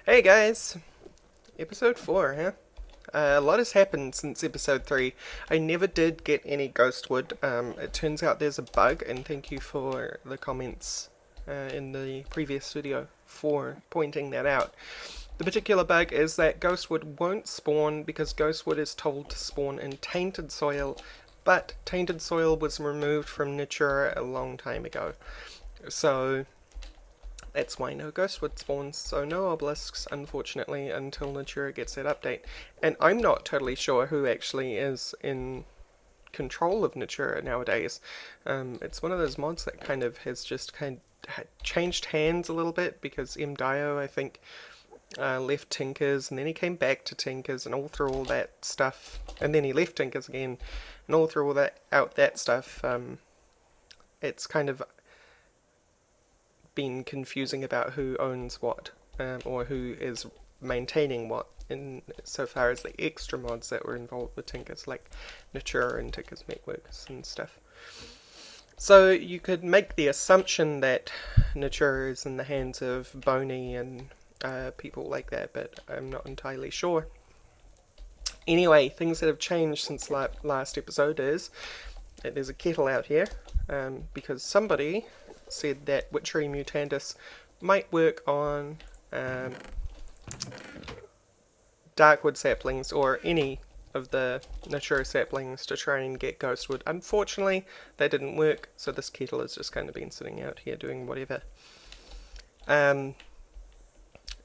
Hey guys, episode 4, huh? A lot has happened since episode 3. I never did get any ghostwood. It turns out there's a bug, and thank you for the comments in the previous video for pointing that out. The particular bug is that ghostwood won't spawn because ghostwood is told to spawn in tainted soil, but tainted soil was removed from Natura a long time ago. So that's why no ghostwood spawns, so no obelisks, unfortunately, until Natura gets that update. And I'm not totally sure who actually is in control of Natura nowadays. It's one of those mods that kind of has just changed hands a little bit, because MDio, I think, left Tinkers, and then he came back to Tinkers, and all through all that stuff, and then he left Tinkers again, and all through all that stuff, it's kind of been confusing about who owns what, or who is maintaining what, in so far as the extra mods that were involved with Tinkers, like Natura and Tinkers Networks and stuff. So you could make the assumption that Natura is in the hands of Boney and people like that, but I'm not entirely sure. Anyway, things that have changed since last episode is that there's a kettle out here, because somebody said that Witchery Mutandis might work on Darkwood saplings, or any of the Natura saplings, to try and get ghostwood. Unfortunately, that didn't work, so this kettle has just kind of been sitting out here doing whatever.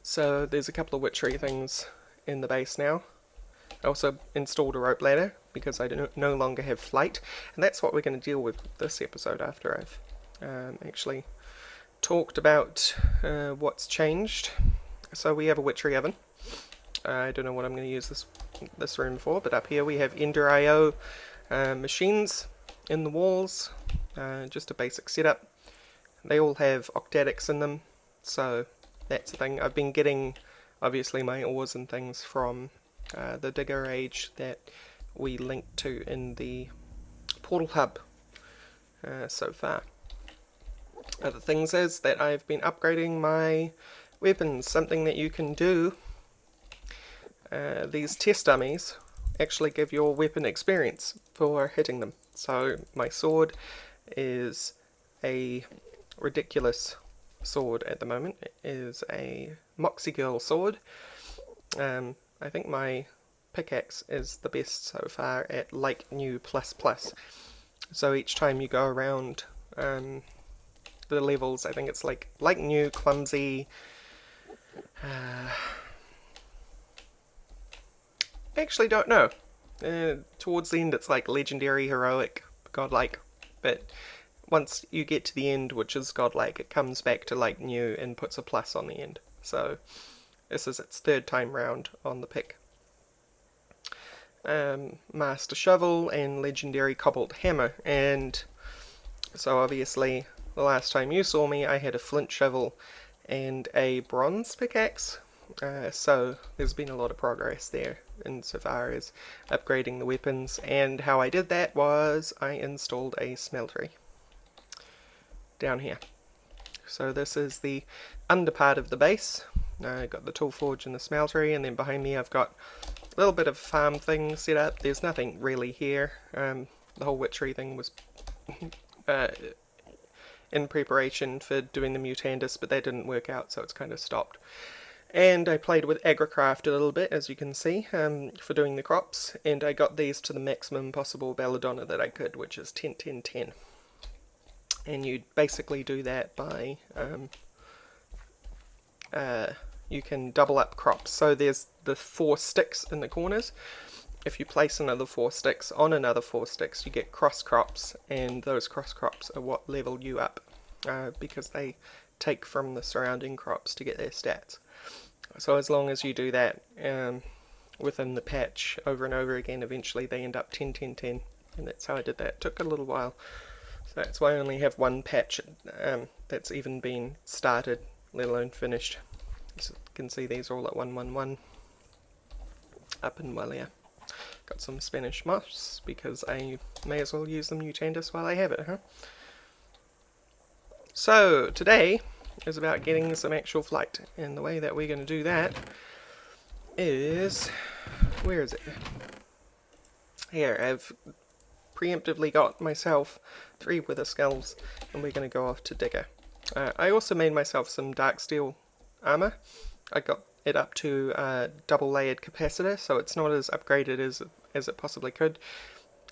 So there's a couple of witchery things in the base now. I also installed a rope ladder because I no longer have flight, and that's what we're going to deal with this episode after I've actually talked about what's changed. So we have a witchery oven. I don't know what I'm going to use this room for, but up here we have Ender IO machines in the walls, just a basic setup. They all have octatics in them, so that's the thing. I've been getting, obviously, my ores and things from the Digger Age that we linked to in the Portal Hub so far. Other things is that I've been upgrading my weapons, something that you can do. These test dummies actually give your weapon experience for hitting them. So my sword is a ridiculous sword at the moment. It is a Moxie Girl sword. I think my pickaxe is the best so far at like new ++. So each time you go around the levels, I think it's like new, clumsy, actually don't know. Towards the end it's like legendary, heroic, godlike, but once you get to the end, which is godlike, it comes back to like new and puts a plus on the end. So this is its third time round on the pick. Master Shovel and legendary Cobalt Hammer, and so obviously the last time you saw me I had a flint shovel and a bronze pickaxe, so there's been a lot of progress there insofar as upgrading the weapons, and how I did that was I installed a smeltery down here. So this is the under part of the base. I've got the tool forge and the smeltery, and then behind me I've got a little bit of farm thing set up. There's nothing really here. The whole witchery thing was in preparation for doing the Mutandis, but that didn't work out, so it's kind of stopped. And I played with Agricraft a little bit, as you can see, for doing the crops, and I got these to the maximum possible belladonna that I could, which is 10, 10, 10. And you basically do that by you can double up crops. So there's the 4 sticks in the corners. If you place another 4 sticks on another 4 sticks, you get cross crops, and those cross crops are what level you up, because they take from the surrounding crops to get their stats. So as long as you do that within the patch over and over again, eventually they end up 10, 10, 10, and that's how I did that. It took a little while, so that's why I only have one patch that's even been started, let alone finished. So you can see these are all at 111 up in Walia. Got some Spanish moss because I may as well use the Mutandis while I have it, huh? So today is about getting some actual flight. And the way that we're going to do that is... where is it? Here, I've preemptively got myself 3 wither skulls, and we're going to go off to Digger. I also made myself some dark steel armor. I got it up to double layered capacitor, so it's not as upgraded as it possibly could,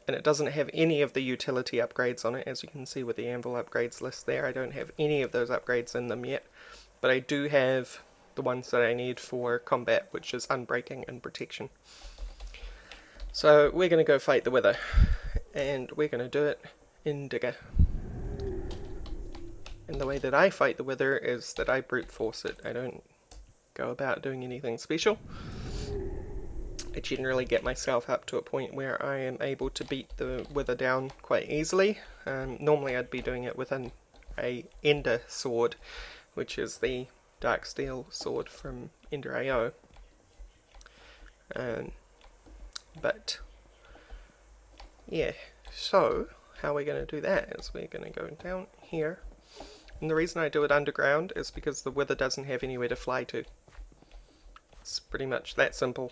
and it doesn't have any of the utility upgrades on it, as you can see with the anvil upgrades list there. I don't have any of those upgrades in them yet, but I do have the ones that I need for combat, which is unbreaking and protection. So we're going to go fight the wither, and we're going to do it in Digger. And the way that I fight the wither is that I brute force it. I don't go about doing anything special. I generally get myself up to a point where I am able to beat the wither down quite easily. Normally I'd be doing it with a Ender sword, which is the dark steel sword from Ender AO. But yeah, so how we're going to do that is we're going to go down here. And the reason I do it underground is because the wither doesn't have anywhere to fly to. It's pretty much that simple.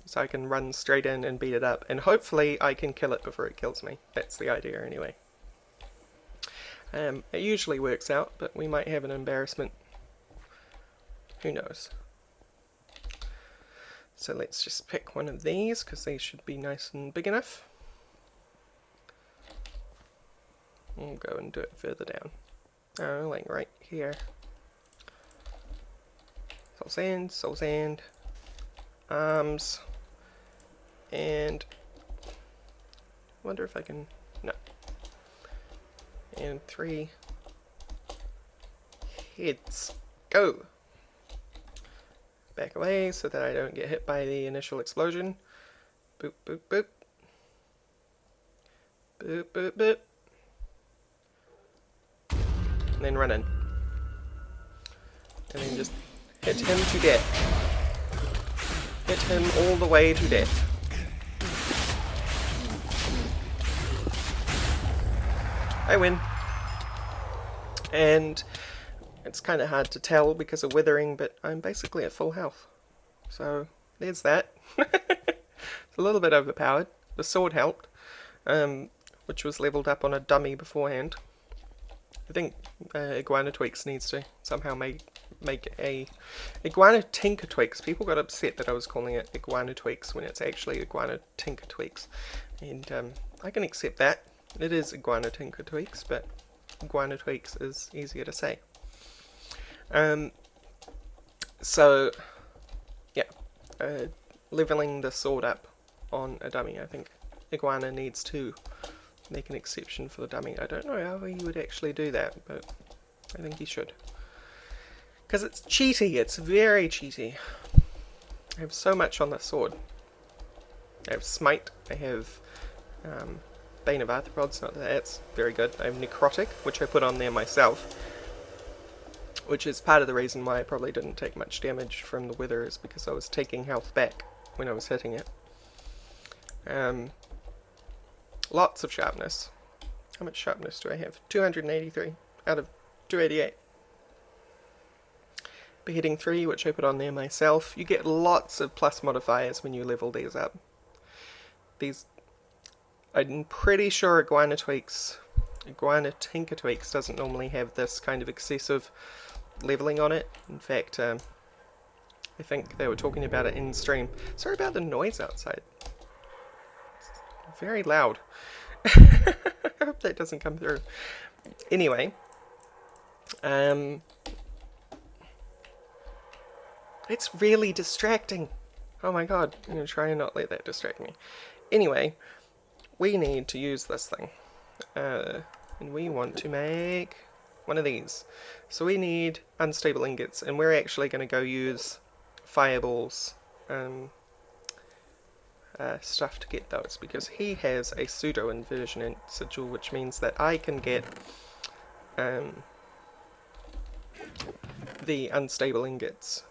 So I can run straight in and beat it up, and hopefully I can kill it before it kills me. That's the idea anyway. It usually works out, but we might have an embarrassment. Who knows? So let's just pick one of these, because they should be nice and big enough. We'll go and do it further down. Oh, like right here. Soul sand, arms, and wonder if I can, no. And 3 heads. Go! Back away so that I don't get hit by the initial explosion. Boop, boop, boop. Boop, boop, boop. And then run in. And then just hit him to death. Hit him all the way to death. I win. And it's kind of hard to tell because of withering, but I'm basically at full health. So there's that. It's a little bit overpowered. The sword helped, which was leveled up on a dummy beforehand. I think Iguana Tweaks needs to somehow make a Iguana Tinker Tweaks. People got upset that I was calling it Iguana Tweaks when it's actually Iguana Tinker Tweaks, and I can accept that. It is Iguana Tinker Tweaks, but Iguana Tweaks is easier to say. So yeah, leveling the sword up on a dummy. I think Iguana needs to make an exception for the dummy. I don't know how he would actually do that, but I think he should. Because it's cheaty, it's very cheaty. I have so much on this sword. I have Smite, I have Bane of Arthropods, not that that's very good. I have Necrotic, which I put on there myself, which is part of the reason why I probably didn't take much damage from the wither, is because I was taking health back when I was hitting it. Lots of sharpness. How much sharpness do I have? 283 out of 288. Beheading 3, which I put on there myself. You get lots of plus modifiers when you level these up. These, I'm pretty sure Iguana Tinker Tweaks doesn't normally have this kind of excessive leveling on it. In fact, I think they were talking about it in stream. Sorry about the noise outside. It's very loud. I hope that doesn't come through. Anyway, it's really distracting. Oh my god, I'm going to try and not let that distract me. Anyway, we need to use this thing. And we want to make one of these. So we need unstable ingots, and we're actually going to go use fireballs stuff to get those, because he has a pseudo inversion sigil, which means that I can get the unstable ingots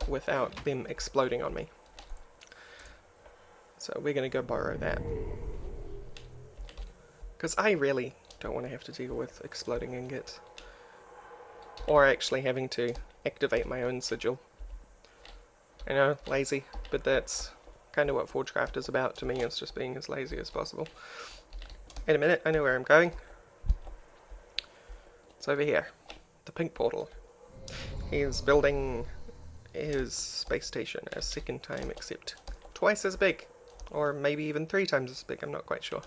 without them exploding on me. So we're going to go borrow that, because I really Don't want to have to deal with exploding ingots. Or actually having to activate my own sigil. I know, lazy, but that's kind of what Forgecraft is about to me, it's just being as lazy as possible. Wait a minute, I know where I'm going. It's over here. The pink portal. He's building his space station a second time, except twice as big. Or maybe even 3 times as big, I'm not quite sure.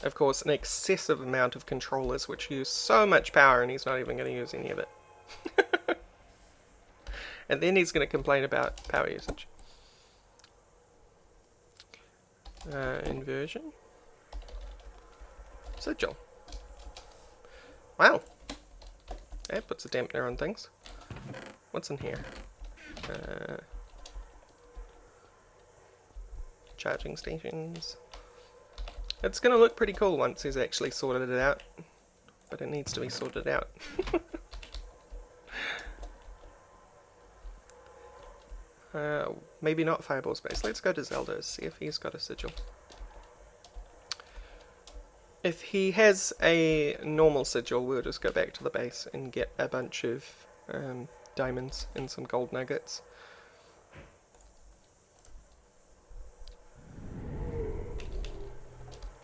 Of course, an excessive amount of controllers which use so much power, and he's not even going to use any of it. And then he's going to complain about power usage. Inversion. Sigil. Wow. That puts a dampener on things. What's in here? Charging stations. It's going to look pretty cool once he's actually sorted it out. But it needs to be sorted out. Maybe not Fireball Space. Let's go to Zelda's, see if he's got a sigil. If he has a normal sigil, we'll just go back to the base and get a bunch of diamonds and some gold nuggets.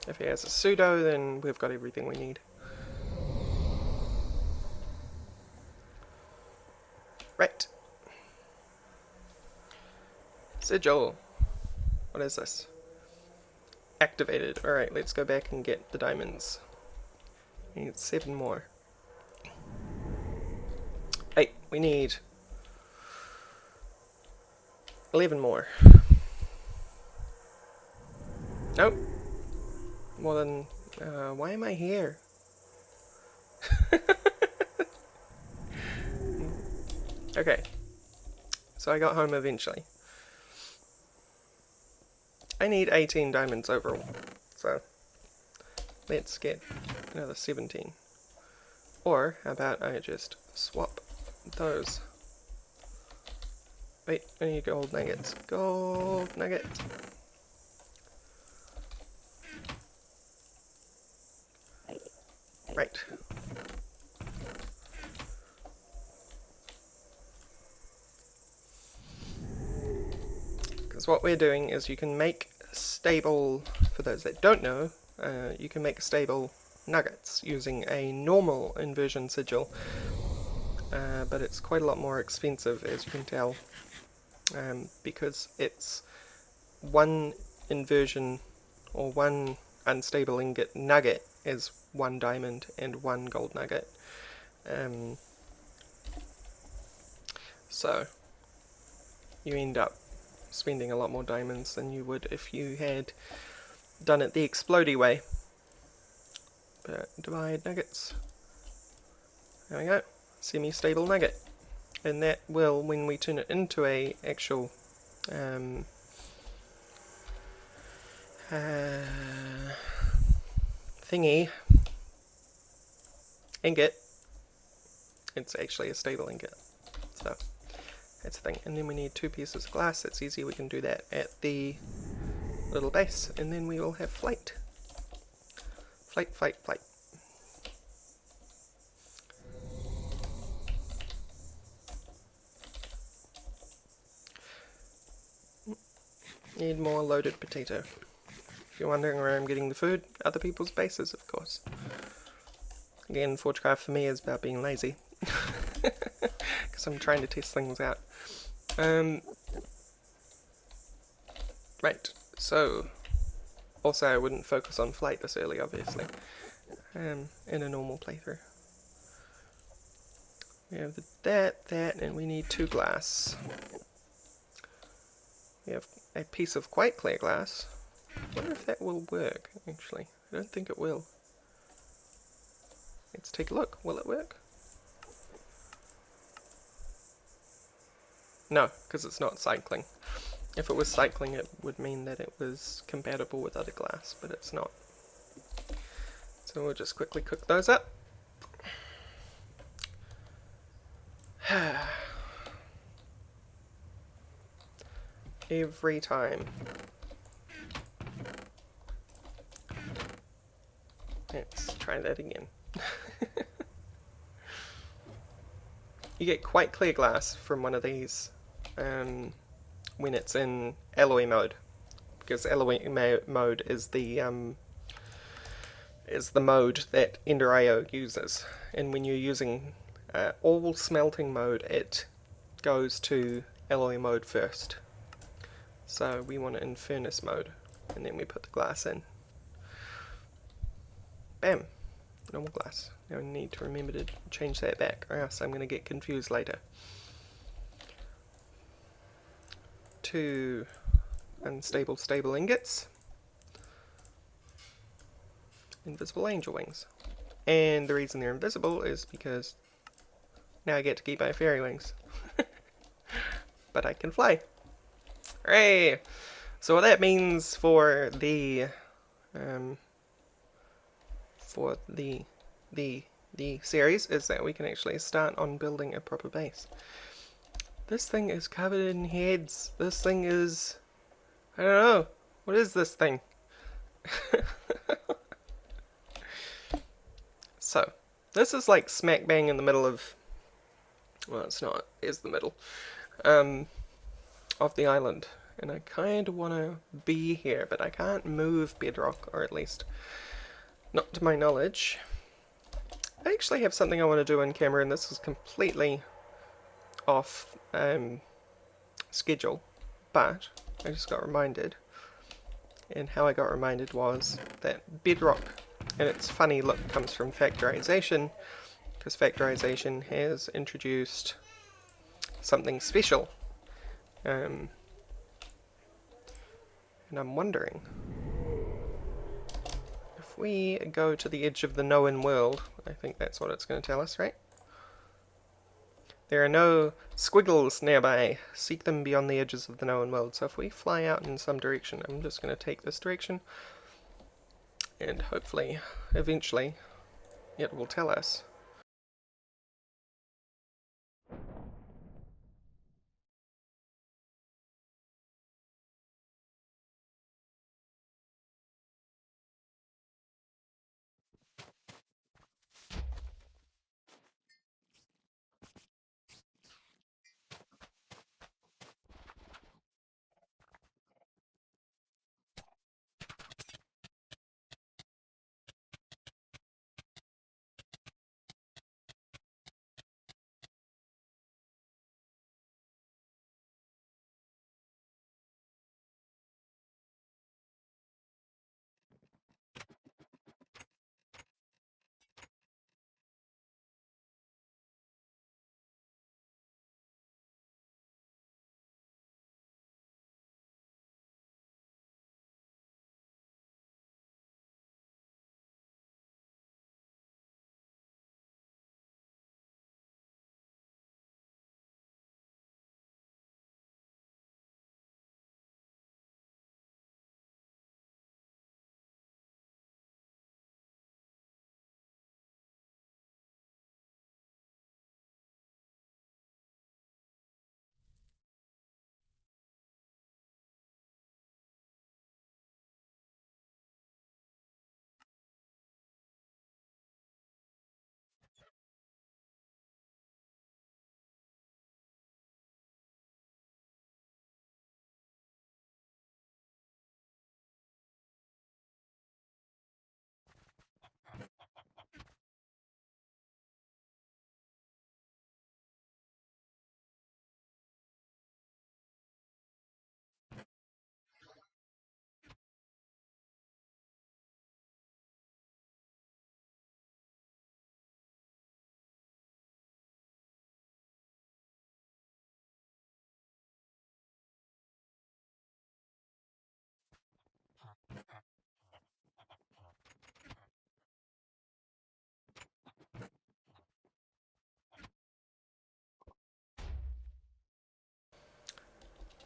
If he has a pseudo, then we've got everything we need. Right. Sigil. What is this? Activated. Alright, let's go back and get the diamonds. We need 7 more. 8. We need 11 more. Nope. More than... why am I here? Okay. So I got home eventually. I need 18 diamonds overall. So let's get another 17. Or how about I just swap those. Wait, I need gold nuggets. Gold nuggets. Right. Because what we're doing is you can make stable, for those that don't know, you can make stable nuggets using a normal inversion sigil, but it's quite a lot more expensive, as you can tell, because it's one inversion or one unstable ingot nugget is 1 diamond and 1 gold nugget. So you end up spending a lot more diamonds than you would if you had done it the explodey way. But divide nuggets. There we go. Semi-stable nugget. And that will, when we turn it into a actual thingy, ingot, it's actually a stable ingot. So that's the thing. And then we need 2 pieces of glass. That's easy, we can do that at the little base, and then we will have flight. Flight, flight, flight. Need more loaded potato. If you're wondering where I'm getting the food, other people's bases, of course. Again, Forgecraft for me is about being lazy. Because I'm trying to test things out. Right, so... Also, I wouldn't focus on flight this early, obviously. In a normal playthrough. We have that, and we need 2 glass. We have a piece of quite clear glass. I wonder if that will work, actually. I don't think it will. Let's take a look. Will it work? No, because it's not cycling. If it was cycling, it would mean that it was compatible with other glass, but it's not. So we'll just quickly cook those up. Every time. Let's try that again. You get quite clear glass from one of these when it's in alloy mode, because alloy mode is the mode that Ender IO uses, and when you're using all smelting mode, it goes to alloy mode first. So we want it in furnace mode, and then we put the glass in. Bam! Normal glass. Now we need to remember to change that back, or else I'm going to get confused later. 2 unstable stable ingots. Invisible angel wings. And the reason they're invisible is because now I get to keep my fairy wings. But I can fly. Hooray! So what that means for the series is that we can actually start on building a proper base. This thing is covered in heads. This thing is... I don't know. What is this thing? So, this is like smack bang in the middle of... Well, it's not. It's the middle. Of the island. And I kind of want to be here, but I can't move bedrock, or at least not to my knowledge. I actually have something I want to do on camera, and this is completely off schedule, but I just got reminded, and how I got reminded was that bedrock and its funny look comes from factorization, because factorization has introduced something special, and I'm wondering if we go to the edge of the known world. I think that's what it's going to tell us, right? There are no squiggles nearby. Seek them beyond the edges of the known world. So if we fly out in some direction, I'm just going to take this direction, and hopefully, eventually, it will tell us.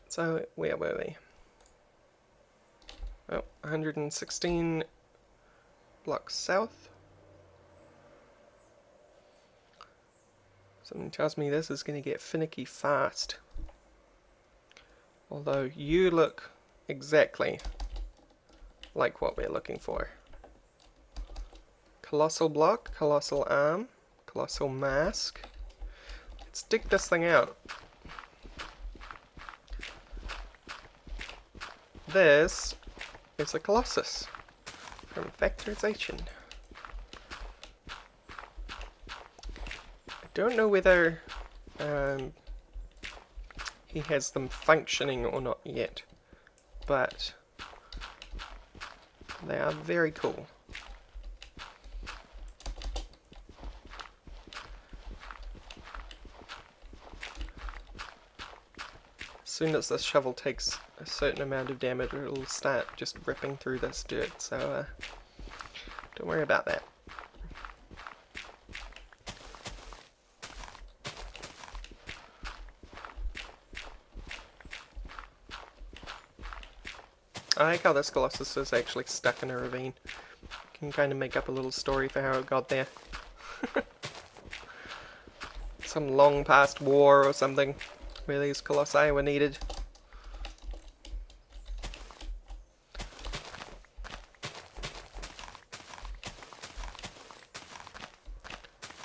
So, where were we? Oh, 116 blocks south. Something tells me this is going to get finicky fast. Although you look exactly like what we're looking for. Colossal block, colossal arm, colossal mask. Let's dig this thing out. This is a colossus from factorization. I don't know whether he has them functioning or not yet, but they are very cool. As soon as this shovel takes a certain amount of damage, it'll start just ripping through this dirt, so don't worry about that. I like how this colossus is actually stuck in a ravine. You can kind of make up a little story for how it got there. Some long past war or something where these colossi were needed.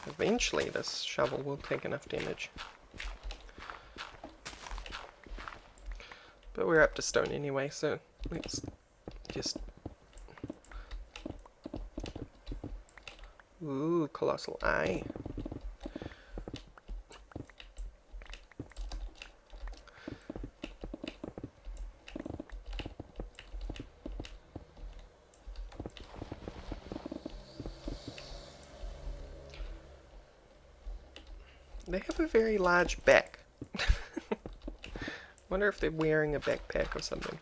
Eventually this shovel will take enough damage. But we're up to stone anyway, so let's just... Ooh, colossal eye. They have a very large back. Wonder if they're wearing a backpack or something.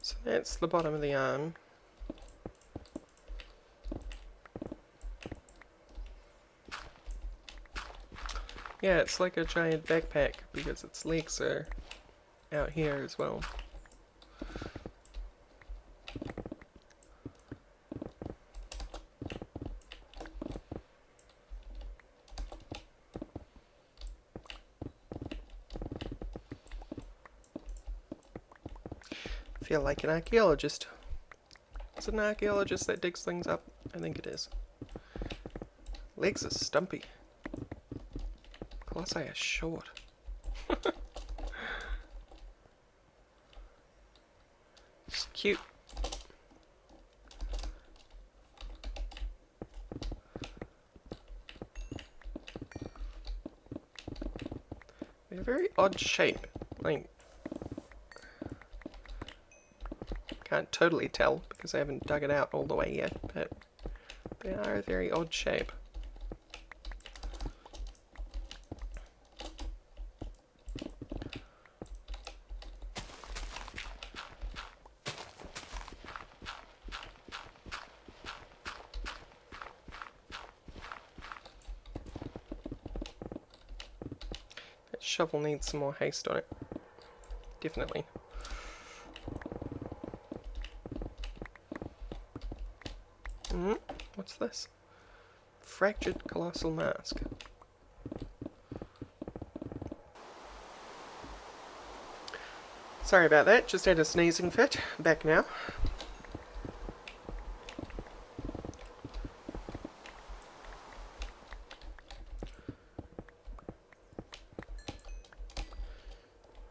So that's the bottom of the arm. Yeah, it's like a giant backpack because its legs are out here as well. Feel like an archaeologist. Is it an archaeologist that digs things up? I think it is. Legs are stumpy. Colossi are short. It's cute. They're a very odd shape. Like, can't totally tell because I haven't dug it out all the way yet, but they are a very odd shape. That shovel needs some more haste on it. Definitely. What's this? Fractured colossal mask. Sorry about that, just had a sneezing fit. Back now.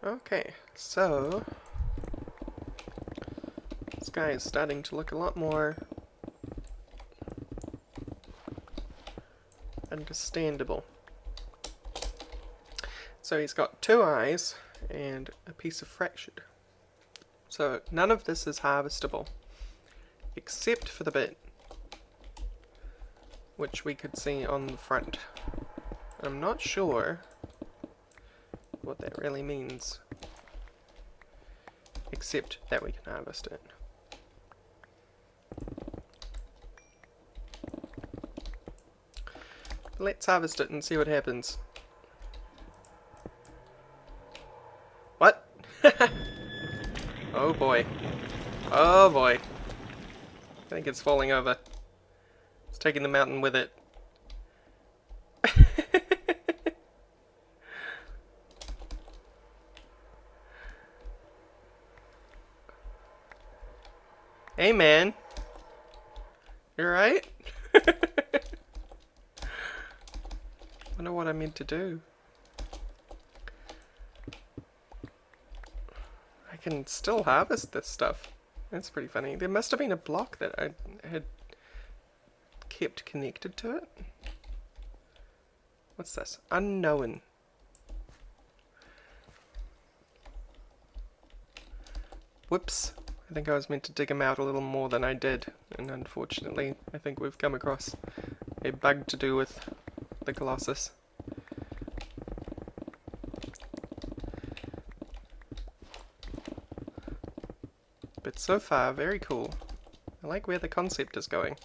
Okay, so this guy is starting to look a lot more understandable. So he's got two eyes and a piece of fractured. So none of this is harvestable, except for the bit which we could see on the front. I'm not sure what that really means, except that we can harvest it. Let's harvest it and see what happens. What? Oh boy. Oh boy. I think it's falling over. It's taking the mountain with it. Hey man. You alright? Wonder what I meant to do. I can still harvest this stuff. That's pretty funny. There must have been a block that I had kept connected to it. What's this? Unknown. Whoops. I think I was meant to dig them out a little more than I did. And unfortunately, I think we've come across a bug to do with the colossus. But so far, very cool. I like where the concept is going.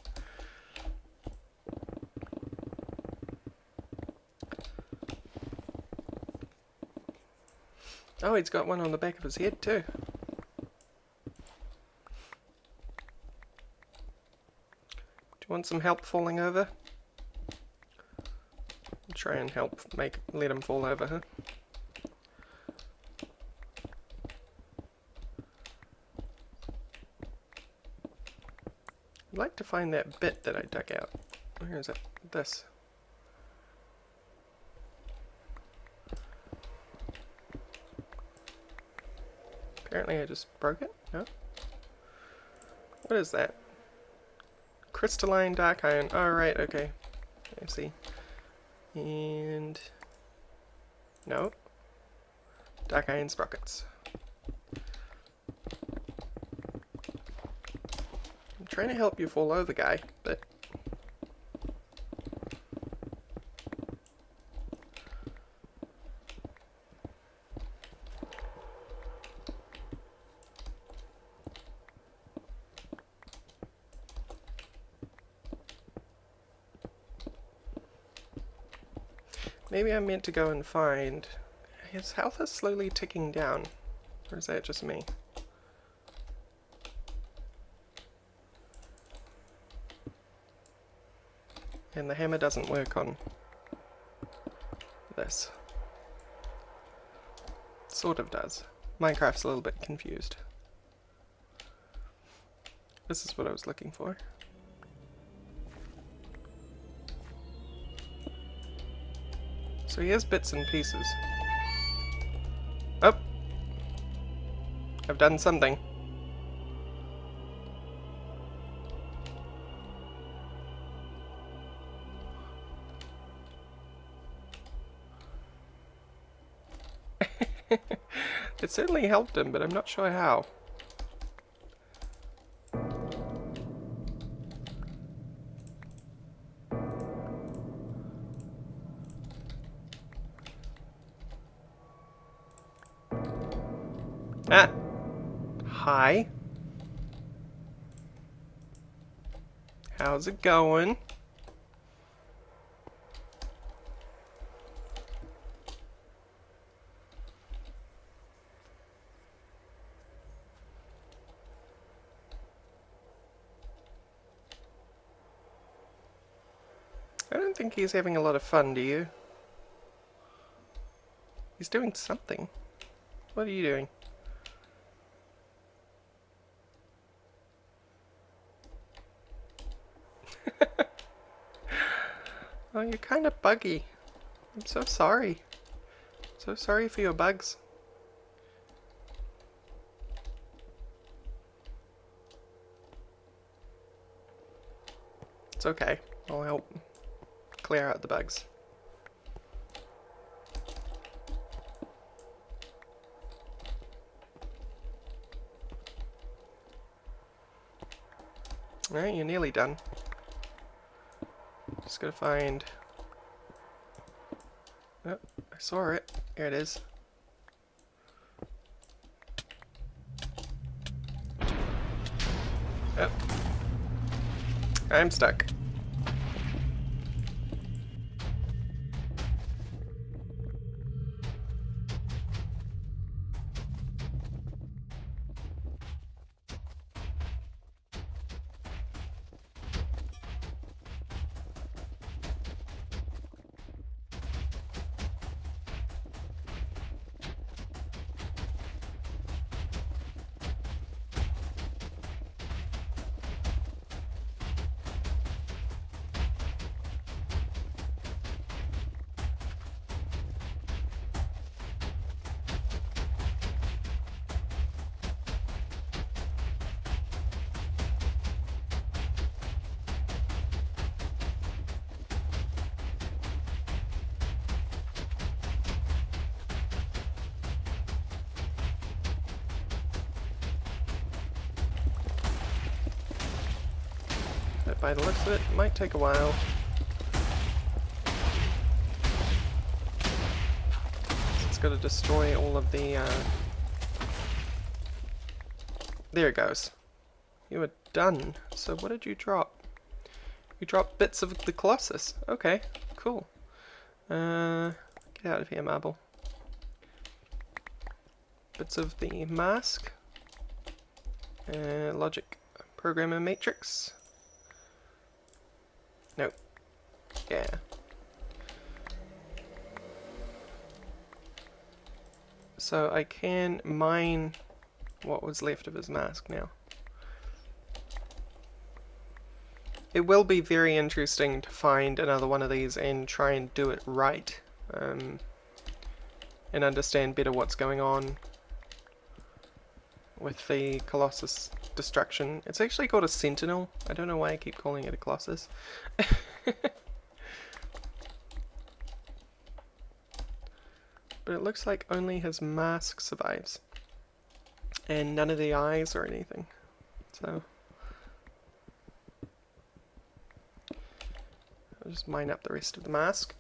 Oh, he's got one on the back of his head too. Do you want some help falling over? Try and help let him fall over, huh? I'd like to find that bit that I dug out. Where is it? This. Apparently I just broke it? No? What is that? Crystalline dark iron. Oh, right, okay. I see. And... no. Dark iron sprockets. I'm trying to help you fall over, guy, but... maybe I'm meant to go and find... his health is slowly ticking down. Or is that just me? And the hammer doesn't work on this. Sort of does. Minecraft's a little bit confused. This is what I was looking for. So he has bits and pieces. Oh! I've done something. It certainly helped him, but I'm not sure how. Ah! Hi. How's it going? I don't think he's having a lot of fun, do you? He's doing something. What are you doing? Oh, you're kind of buggy. I'm so sorry. So sorry for your bugs. It's okay. I'll help clear out the bugs. Alright, you're nearly done. Just gotta find... Oh, I saw it. Here it is. Oh. I'm stuck. But by the looks of it, it might take a while. It's got to destroy all of the... There it goes. You were done. So what did you drop? You dropped bits of the colossus. Okay, cool. Get out of here, marble. Bits of the mask. Logic programmer matrix. Nope. Yeah. So I can mine what was left of his mask now. It will be very interesting to find another one of these and try and do it right. And understand better what's going on with the colossus destruction. It's actually called a sentinel. I don't know why I keep calling it a colossus. But it looks like only his mask survives. And none of the eyes or anything. So I'll just mine up the rest of the mask.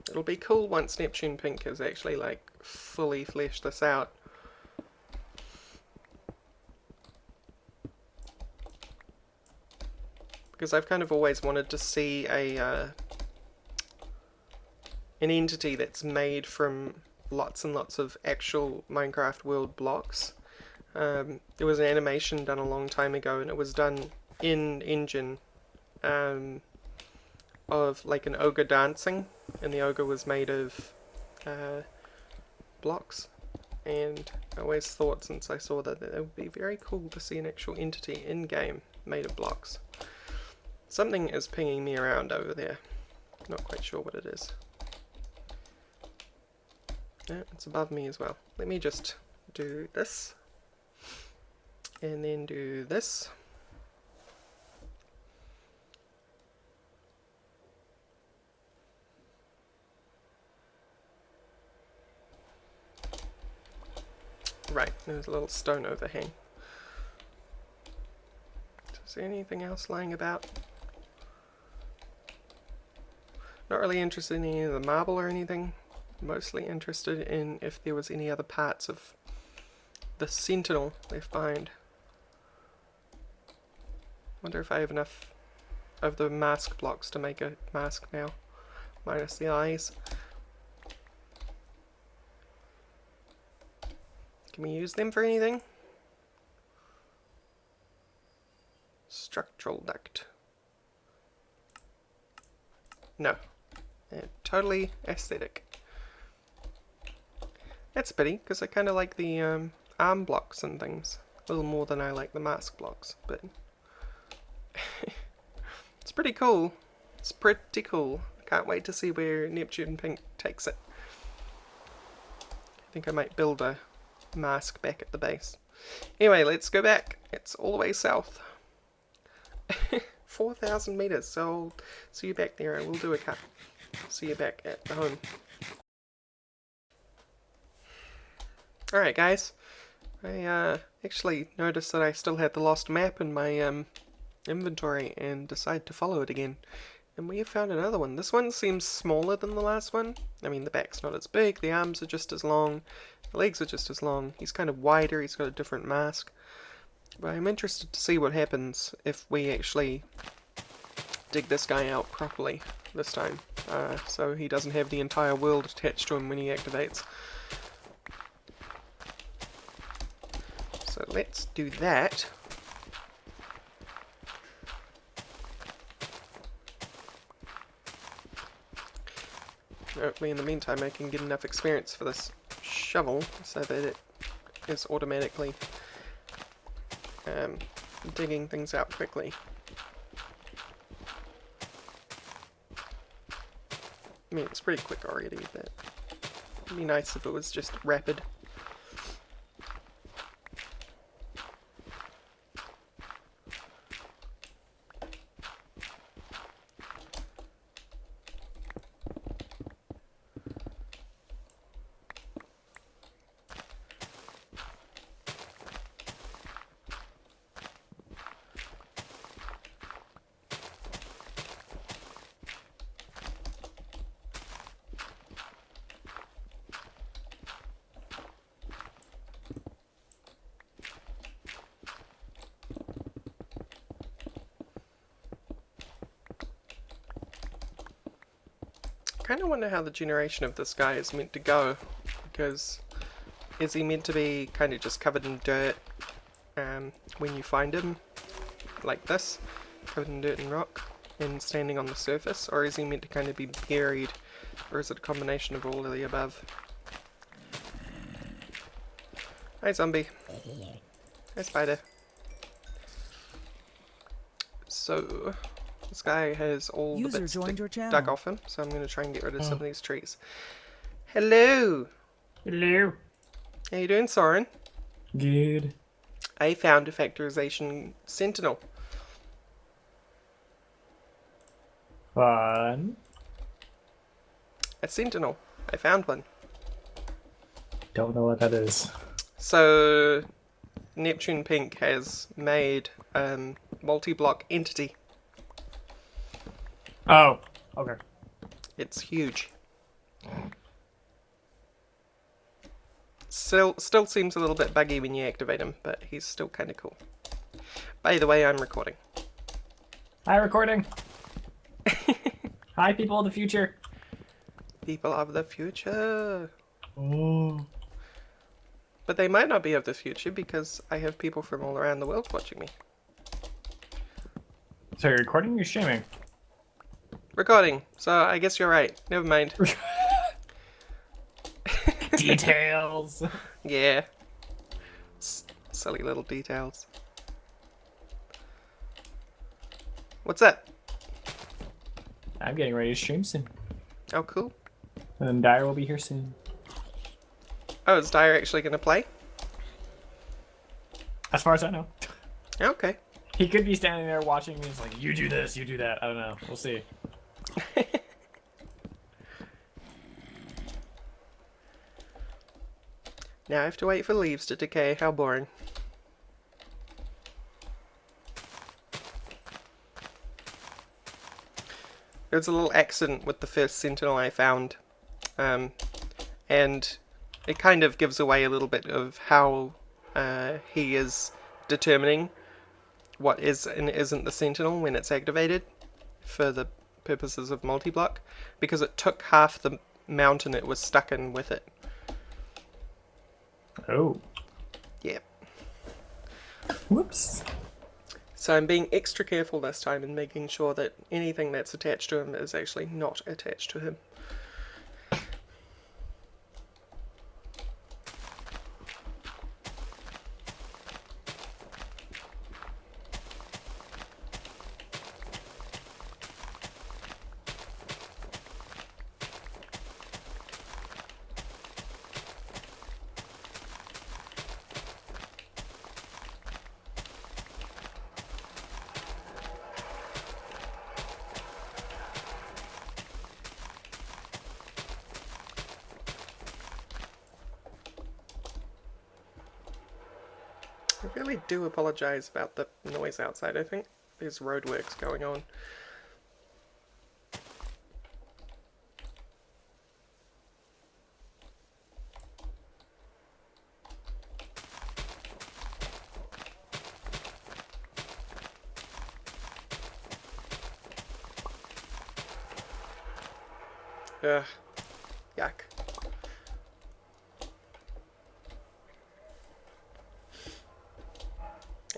It'll be cool once Neptune Pink has actually like fully fleshed this out. Because I've kind of always wanted to see a an entity that's made from lots and lots of actual Minecraft world blocks. There was an animation done a long time ago, and it was done in engine of like an ogre dancing, and the ogre was made of blocks. And I always thought, since I saw that, it would be very cool to see an actual entity in game made of blocks. Something is pinging me around over there. Not quite sure what it is. Yeah, it's above me as well. Let me just do this. And then do this. Right, there's a little stone overhang. Is there anything else lying about? Not really interested in any of the marble or anything. Mostly interested in if there was any other parts of the sentinel left behind. Wonder if I have enough of the mask blocks to make a mask now, minus the eyes. Can we use them for anything? Structural duct. No. They're totally aesthetic. That's a pity, because I kind of like the arm blocks and things. A little more than I like the mask blocks, but... It's pretty cool. It's pretty cool. I can't wait to see where Neptune Pink takes it. I think I might build a mask back at the base. Anyway, let's go back. It's all the way south. 4,000 meters, so I'll see you back there and we'll do a cut. See you back at the home. Alright guys, I actually noticed that I still had the lost map in my inventory and decided to follow it again. And we have found another one. This one seems smaller than the last one. I mean, the back's not as big, the arms are just as long, the legs are just as long. He's kind of wider, he's got a different mask. But I'm interested to see what happens if we actually dig this guy out properly this time. So he doesn't have the entire world attached to him when he activates. So let's do that. Hopefully in the meantime I can get enough experience for this shovel so that it is automatically digging things out quickly. I mean, it's pretty quick already, but it'd be nice if it was just rapid. I kind of wonder how the generation of this guy is meant to go, because is he meant to be kind of just covered in dirt when you find him, like this, covered in dirt and rock, and standing on the surface, or is he meant to kind of be buried, or is it a combination of all of the above? Hi zombie. Hi spider. So this guy has all the bits dug off him, so I'm going to try and get rid of some of these trees. Hello! Hello! How you doing, Soaryn? Good. I found a factorization sentinel. Fun. A sentinel. I found one. Don't know what that is. So, Neptune Pink has made multi-block entity. Oh, okay. It's huge. Still seems a little bit buggy when you activate him, but he's still kind of cool. By the way, I'm recording. Hi, recording. Hi, people of the future. People of the future. Oh. But they might not be of the future because I have people from all around the world watching me. So you're recording or you're streaming? Recording, so I guess you're right. Never mind. Details. Yeah. Silly little details. What's that? I'm getting ready to stream soon. Oh, cool. And then Dire will be here soon. Oh, is Dire actually going to play? As far as I know. Okay. He could be standing there watching me. He's like, you do this, you do that. I don't know. We'll see. Now I have to wait for leaves to decay. How boring. There was a little accident with the first sentinel I found. And it kind of gives away a little bit of how he is determining what is and isn't the sentinel when it's activated for the purposes of multi-block, because it took half the mountain it was stuck in with it. Oh. Yeah. Whoops. So I'm being extra careful this time and making sure that anything that's attached to him is actually not attached to him. really do apologise about the noise outside. I think there's roadworks going on. Ugh. Yuck.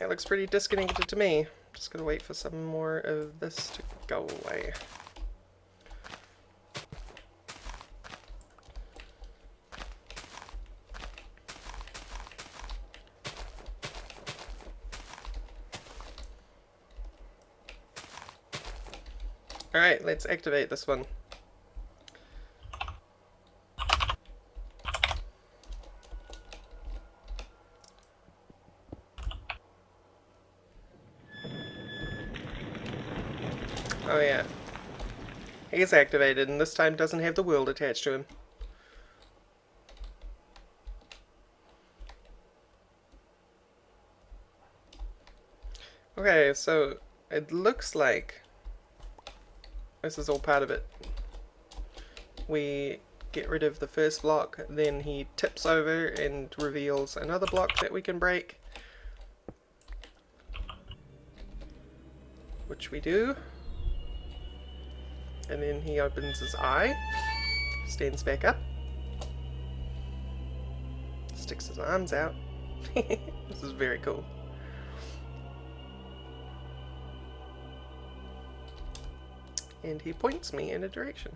It looks pretty disconnected to me. Just gotta wait for some more of this to go away. Alright, let's activate this one. Oh yeah. He's activated, and this time doesn't have the world attached to him. Okay, so it looks like this is all part of it. We get rid of the first block, then he tips over and reveals another block that we can break. Which we do. And then he opens his eye, stands back up, sticks his arms out. This is very cool. And he points me in a direction.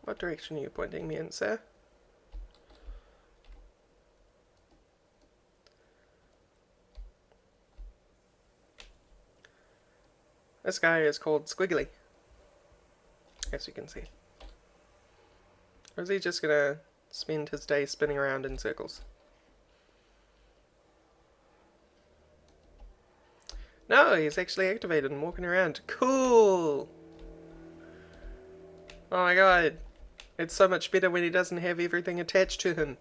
What direction are you pointing me in, sir? This guy is called Squiggly, as you can see. Or is he just gonna spend his day spinning around in circles? No, he's actually activated and walking around. Cool! Oh my god. It's so much better when he doesn't have everything attached to him.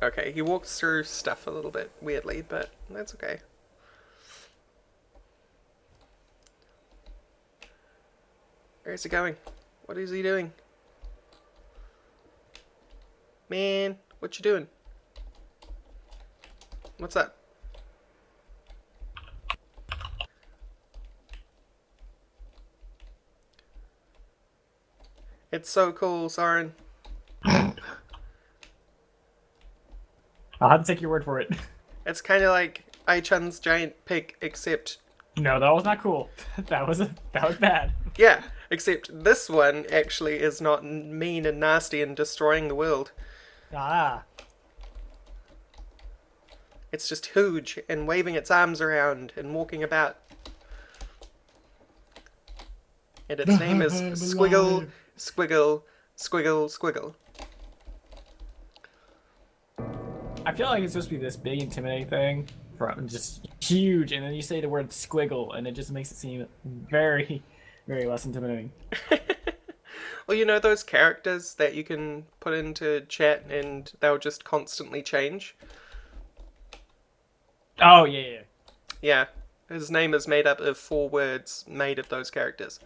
Okay, he walks through stuff a little bit weirdly, but that's okay. Where is he going? What is he doing? Man, what you doing? What's up? It's so cool, Soaryn. I'll have to take your word for it. It's kind of like Ai-chan's giant pig, except... No, that was not cool. That was bad. Yeah, except this one actually is not mean and nasty and destroying the world. Ah. It's just huge and waving its arms around and walking about. And its name is Squiggle, Squiggle, Squiggle, Squiggle. I feel like it's supposed to be this big, intimidating thing, from just huge, and then you say the word squiggle, and it just makes it seem very, very less intimidating. Well, you know those characters that you can put into chat and they'll just constantly change? Oh, yeah. Yeah. His name is made up of 4 words made of those characters.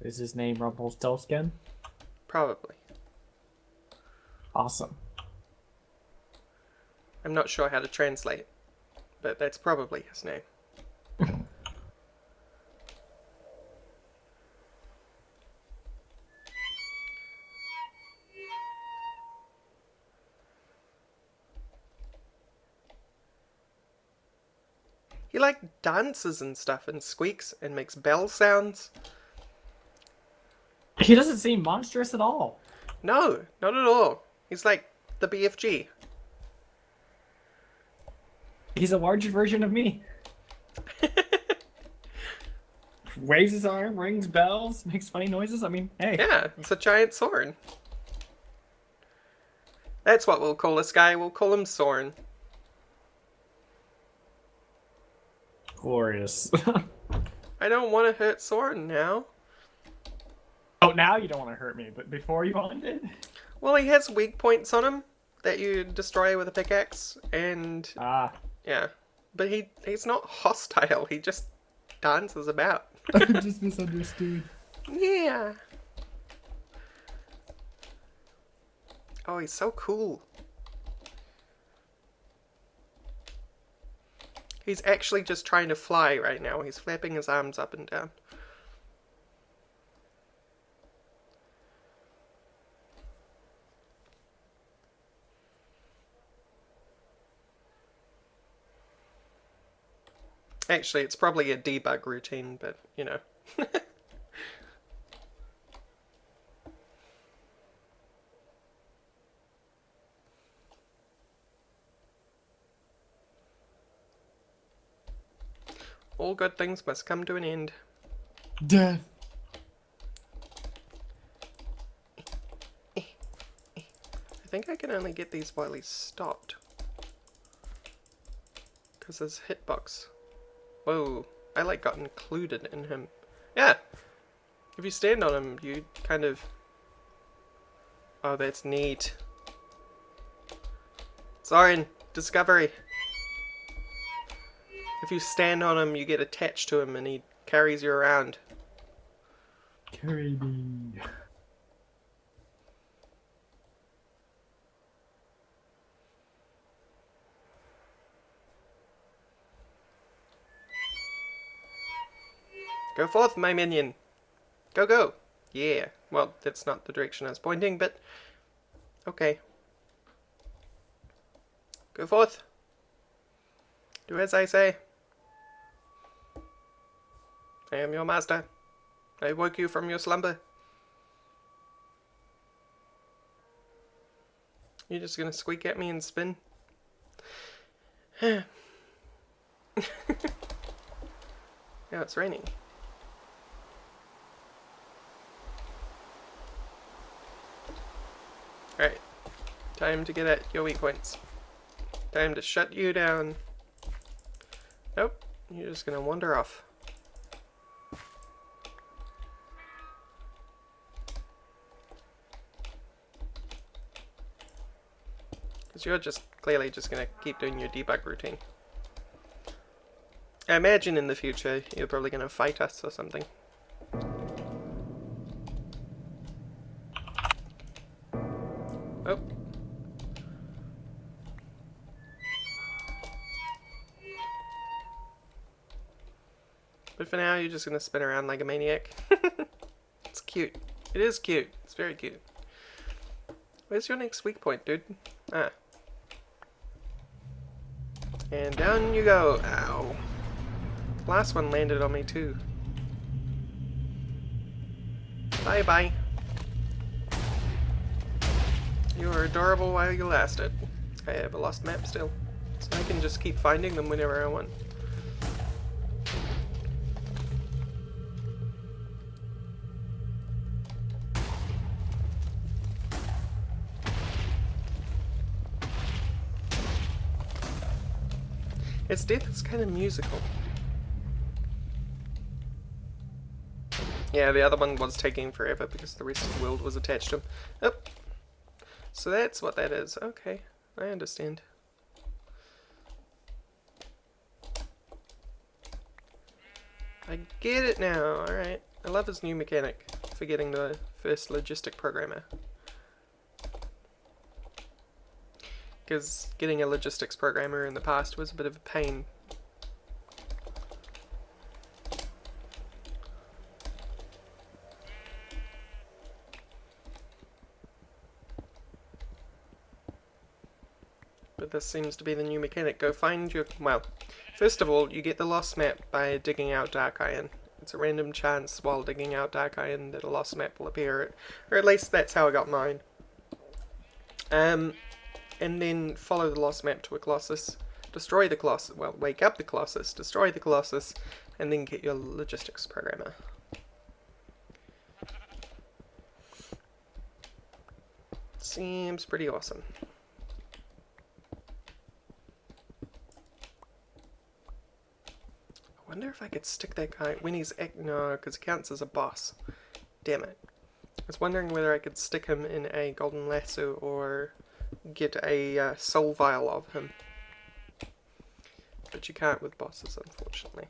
Is his name Rumpelstiltskin? Probably. Awesome. I'm not sure how to translate, but that's probably his name. He like dances and stuff and squeaks and makes bell sounds. He doesn't seem monstrous at all. No, not at all. He's like the BFG. He's a larger version of me. Waves his arm, rings bells, makes funny noises. I mean, hey. Yeah, it's a giant Soaryn. That's what we'll call this guy. We'll call him Soaryn. Glorious. I don't want to hurt Soaryn now. Oh, now you don't want to hurt me, but before you wanted? Well, he has weak points on him that you destroy with a pickaxe, and Ah. yeah. But he's not hostile, he just dances about. I just misunderstood. Yeah. Oh, he's so cool. He's actually just trying to fly right now. He's flapping his arms up and down. Actually, it's probably a debug routine, but, you know. All good things must come to an end. Death. I think I can only get these while he's stopped. Because his hitbox. Whoa, I like got included in him. Yeah, if you stand on him, you kind of... Oh, that's neat. Soaryn, discovery. If you stand on him, you get attached to him and he carries you around. Carry me. Go forth, my minion. Go, go. Yeah. Well, that's not the direction I was pointing, but... Okay. Go forth. Do as I say. I am your master. I woke you from your slumber. You're just gonna squeak at me and spin? Now it's raining. Alright. Time to get at your weak points. Time to shut you down. Nope. You're just gonna wander off. Because you're just clearly just gonna keep doing your debug routine. I imagine in the future you're probably gonna fight us or something. Oh. But for now, you're just gonna spin around like a maniac. It's cute. It is cute. It's very cute. Where's your next weak point, dude? Ah. And down you go. Ow. Last one landed on me too. Bye bye. You were adorable while you lasted. I have a lost map still, so I can just keep finding them whenever I want. Its death is kind of musical. Yeah, the other one was taking forever because the rest of the world was attached to him. Oh. So that's what that is. Okay, I understand. I get it now, alright. I love his new mechanic for getting the first logistic programmer. Because getting a logistics programmer in the past was a bit of a pain. But this seems to be the new mechanic. Go find your... Well, first of all, you get the lost map by digging out dark iron. It's a random chance while digging out dark iron that a lost map will appear. Or at least that's how I got mine. And then follow the lost map to a colossus. Destroy the colossus. Well, wake up the colossus. Destroy the colossus. And then get your logistics programmer. Seems pretty awesome. I wonder if I could stick that guy when he's... No, because it counts as a boss. Damn it. I was wondering whether I could stick him in a golden lasso or get a soul vial of him. But you can't with bosses, unfortunately.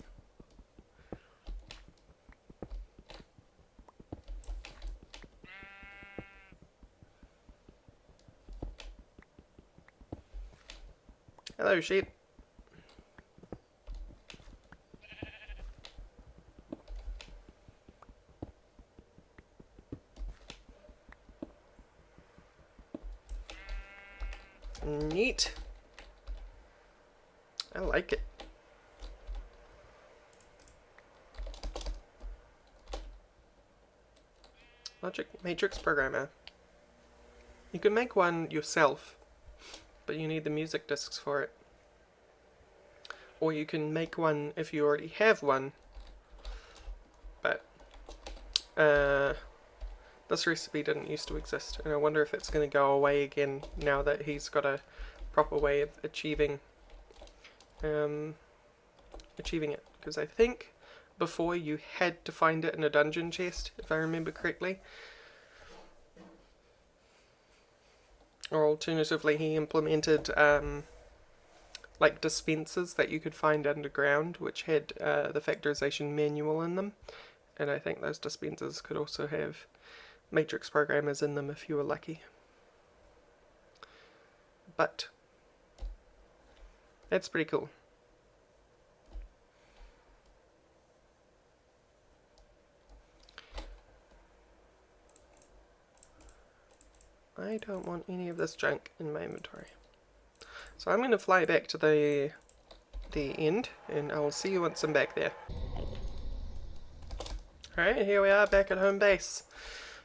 Hello, sheep. Neat. I like it. Logic Matrix Programmer. You can make one yourself, but you need the music discs for it. Or you can make one if you already have one, but this recipe didn't used to exist, and I wonder if it's going to go away again now that he's got a proper way of achieving it. Because I think before you had to find it in a dungeon chest, if I remember correctly. Or alternatively, he implemented like dispensers that you could find underground, which had the factorization manual in them. And I think those dispensers could also have matrix programmers in them if you were lucky. But that's pretty cool. I don't want any of this junk in my inventory. So I'm going to fly back to the end, and I'll see you once I'm back there. Alright, here we are back at home base.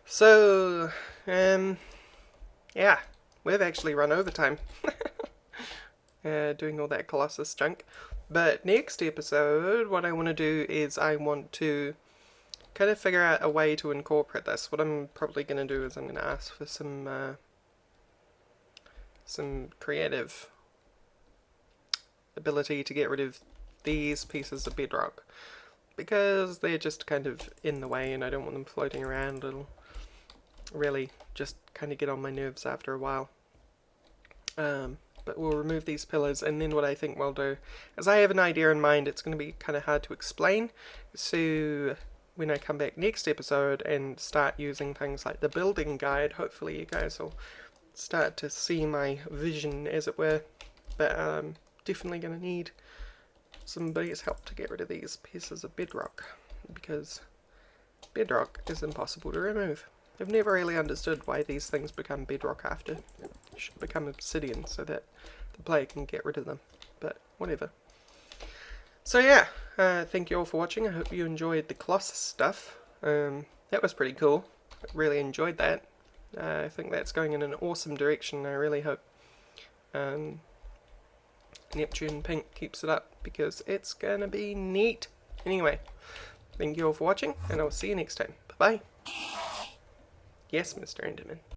So, yeah, we've actually run overtime doing all that colossus junk. But next episode, what I want to do is I want to kind of figure out a way to incorporate this. What I'm probably going to do is I'm going to ask for some creative ability to get rid of these pieces of bedrock, because they're just kind of in the way and I don't want them floating around. It'll really just kind of get on my nerves after a while. But we'll remove these pillars, and then what I think we'll do is I have an idea in mind. It's going to be kind of hard to explain, so when I come back next episode and start using things like the building guide, hopefully you guys will start to see my vision, as it were. But definitely going to need somebody's help to get rid of these pieces of bedrock, because bedrock is impossible to remove. I've never really understood why these things become bedrock after. It should become obsidian so that the player can get rid of them, but whatever. So yeah, thank you all for watching. I hope you enjoyed the colossus stuff. That was pretty cool. I really enjoyed that. I think that's going in an awesome direction. I really hope Neptune Pink keeps it up, because it's gonna be neat. Anyway, thank you all for watching, and I'll see you next time. Bye bye. Yes, Mr. Enderman.